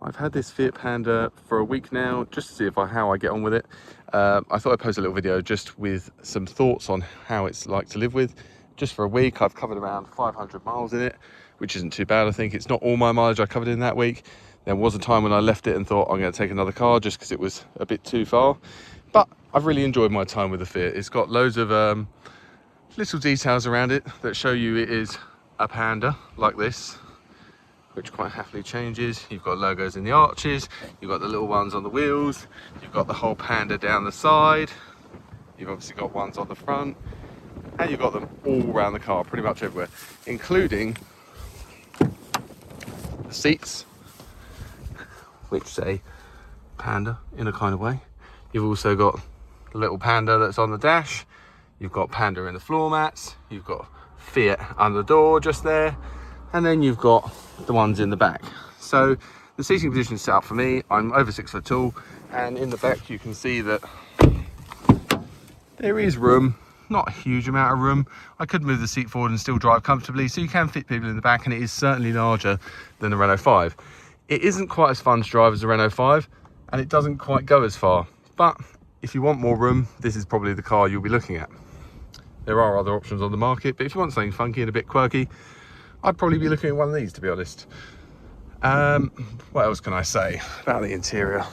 I've had this Fiat Panda for a week now, just to see how I get on with it. I thought I'd post a little video just with some thoughts on how it's like to live with. Just for a week, I've covered around 500 miles in it, which isn't too bad, I think. It's not all my mileage I covered in that week. There was a time when I left it and thought I'm going to take another car just because it was a bit too far. But I've really enjoyed my time with the Fiat. It's got loads of little details around it that show you it is a Panda, like this, which quite happily changes. You've got logos in the arches, you've got the little ones on the wheels, you've got the whole Panda down the side, you've obviously got ones on the front, and you've got them all around the car, pretty much everywhere, including the seats, which say Panda in a kind of way. You've also got the little Panda that's on the dash, you've got Panda in the floor mats, you've got Fiat under the door just there, and then you've got the ones in the back. So the seating position is set up for me. I'm over 6 foot tall, and in the back you can see that there is room, not a huge amount of room. I could move the seat forward and still drive comfortably, so you can fit people in the back, and it is certainly larger than the Renault 5. It isn't quite as fun to drive as the Renault 5, and it doesn't quite go as far, but if you want more room, this is probably the car you'll be looking at. There are other options on the market, but if you want something funky and a bit quirky, I'd probably be looking at one of these, to be honest. What else can I say about the interior?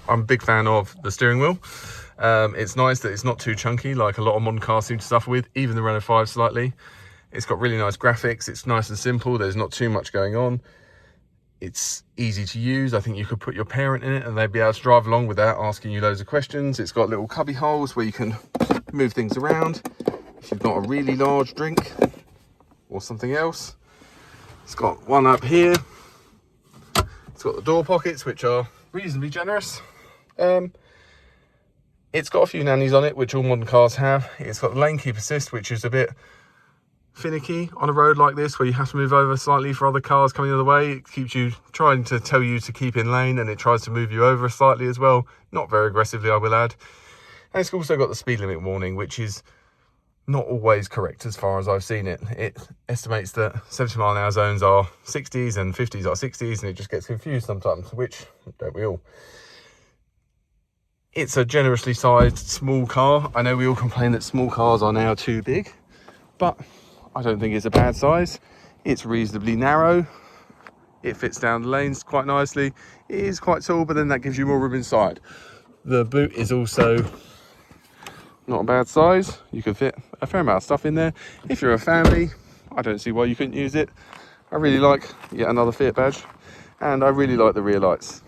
I'm a big fan of the steering wheel. It's nice that it's not too chunky like a lot of modern cars seem to suffer with, even the Renault 5 slightly. It's got really nice graphics, it's nice and simple, there's not too much going on. It's easy to use. I think you could put your parent in it and they'd be able to drive along without asking you loads of questions. It's got little cubby holes where you can move things around if you've got a really large drink or something else. It's got one up here. It's got the door pockets, which are reasonably generous. It's got a few nannies on it, which all modern cars have. It's got the lane keep assist, which is a bit finicky on a road like this where you have to move over slightly for other cars coming the other way. It keeps you trying to tell you to keep in lane, and it tries to move you over slightly as well, not very aggressively, I will add. And it's also got the speed limit warning, which is not always correct as far as I've seen it. It estimates that 70-mile-an-hour zones are 60s and 50s are 60s, and it just gets confused sometimes, which don't we all. It's a generously sized small car. I know we all complain that small cars are now too big, but I don't think it's a bad size. It's reasonably narrow. It fits down the lanes quite nicely. It is quite tall, but then that gives you more room inside. The boot is also not a bad size. You can fit a fair amount of stuff in there. If you're a family, I don't see why you couldn't use it. I really like yet another Fiat badge, and I really like the rear lights.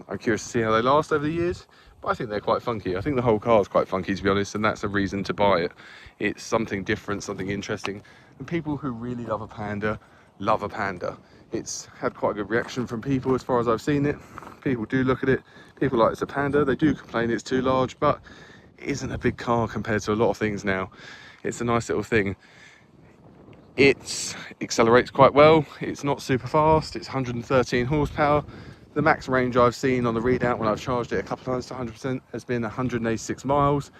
I'm curious to see how they last over the years, but I think they're quite funky. I think the whole car is quite funky, to be honest, and that's a reason to buy it. It's something different, something interesting. And people who really love a Panda love a Panda. It's had quite a good reaction from people as far as I've seen it. People do look at it. People like it's a Panda. They do complain it's too large, but it isn't a big car compared to a lot of things now. It's a nice little thing. It accelerates quite well. It's not super fast. It's 113 horsepower. The max range I've seen on the readout when I've charged it a couple of times to 100% has been 186 miles,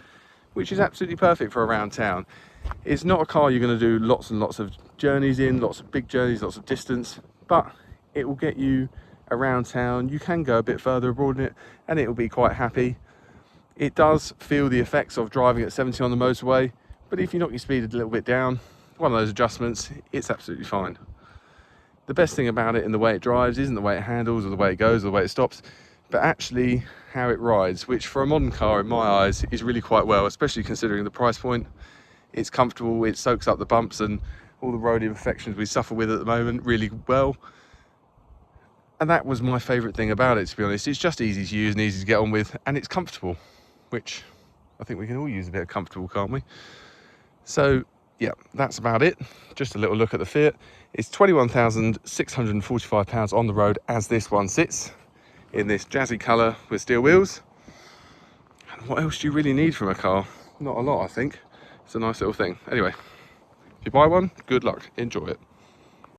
which is absolutely perfect for around town. It's not a car you're going to do lots and lots of journeys in, lots of big journeys, lots of distance, but it will get you around town. You can go a bit further abroad in it and it will be quite happy. It does feel the effects of driving at 70 on the motorway, but if you knock your speed a little bit down, one of those adjustments, it's absolutely fine. The best thing about it in the way it drives isn't the way it handles or the way it goes or the way it stops, but actually how it rides, which for a modern car in my eyes is really quite well, especially considering the price point. It's comfortable, it soaks up the bumps and all the road imperfections we suffer with at the moment really well. And that was my favourite thing about it, to be honest. It's just easy to use and easy to get on with, and it's comfortable, which I think we can all use a bit of comfortable, can't we? So yeah, that's about it. Just a little look at the Fiat. It's £21,645 on the road as this one sits in this jazzy colour with steel wheels. And what else do you really need from a car? Not a lot, I think. It's a nice little thing. Anyway, if you buy one, good luck, enjoy it.